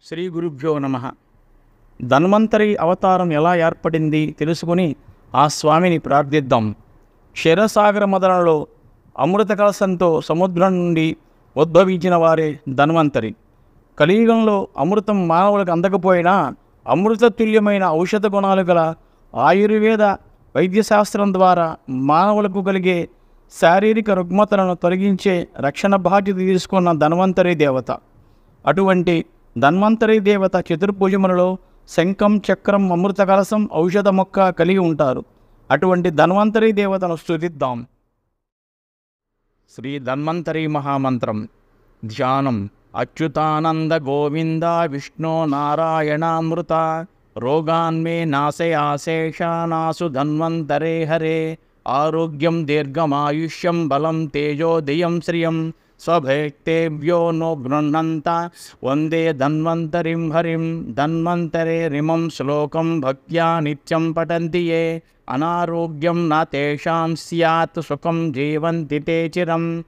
శ్రీ గురుభ్యో నమః. ధన్వంతరి అవతారం ఎలా ఏర్పడింది తెలుసుకుని ఆ స్వామిని ప్రార్థిద్దాం. క్షీరసాగర మదనలో అమృత కలశంతో సముద్రం నుండి ఉద్భవించిన వారే ధన్వంతరి. కలియుగంలో అమృతం మానవులకు అందకపోయినా అమృతతుల్యమైన ఔషధ గుణాలు గల ఆయుర్వేద వైద్యశాస్త్రం ద్వారా మానవులకు కలిగే శారీరక రుగ్మతలను తొలగించే రక్షణ బాధ్యత తీసుకున్న ధన్వంతరి దేవత. అటువంటి ధన్వంతరి దేవత చతుర్భుజములలో శంఖం, చక్రం, అమృత కలశం, ఔషధ మొక్క కలిగి ఉంటారు. అటువంటి ధన్వంతరి దేవతను స్తుతిద్దాం. శ్రీ ధన్వంతరి మహామంత్రం. ధ్యానం. అచ్యుతానంద గోవింద విష్ణో నారాయణామృత రోగాన్మే నాశయాశేషానాసు ధన్వంతరే హరే. ఆరోగ్యం దీర్ఘమాయుష్యం బలం తేజోదయం శ్రియం స్వభక్తేభ్యో నో గృహ్ణంత వందే ధన్వంతరిం హరిం. ధన్వంతరే రిమం శ్లోకం భక్త్యా నిత్యం పఠంతి యే అనారోగ్యం న తేషాం స్యాత్ సుఖం జీవంతి తే చిరం.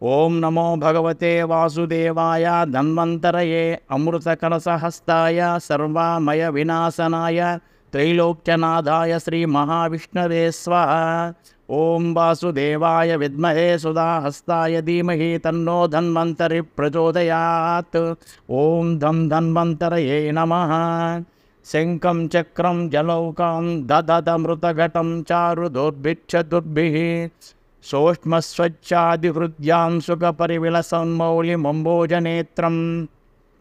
ఓం నమో భగవతే వాసుదేవాయ ధన్వంతరయే అమృతకలశహస్తాయ సర్వమయ వినాశనాయ త్రైలోక్యనాథాయ శ్రీ మహావిష్ణవే స్వాహ. ఓం వాసుదేవాయ విద్మహే సుధాహస్తాయ ధీమహి తన్నో ధన్వంతరి ప్రచోదయాత్. ఓం ధన్వంతరయే నమః. శంఖం చక్రం జలౌకం దదమృతఘటం చారు దుర్భిక్ష దుర్భిః సోష్మస్వచ్ఛాదిహృద్యాం సుఖపరివిలసన్మౌళిమంబోజనేత్రం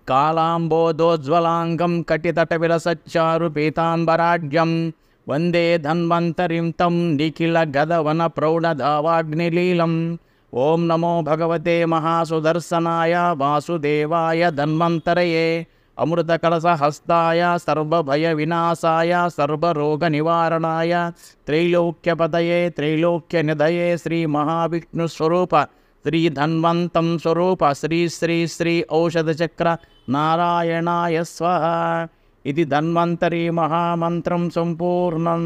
కాళాంబోదోజ్వలాంగం కటితట విలసచ్చారు పీతాంబరాఢ్యం వందే ధన్వంతరిం తం నిఖిల గదవన ప్రౌఢధావాగ్నిలీలం. ఓం నమో భగవతే మహాసుదర్శనాయ వాసుదేవాయ ధన్వంతరయే అమృతకలశహస్తాయ సర్వభయ వినాశాయ సర్వరోగ నివారణాయ త్రైలోక్యపదయే త్రైలోక్యనిధయే శ్రీ మహావిష్ణు స్వరూప శ్రీ ధన్వంతం స్వరూప శ్రీ శ్రీ శ్రీ ఔషధచక్ర నారాయణాయ స్వాహ. ఇది ధన్వంతరి మహామంత్రం సంపూర్ణం.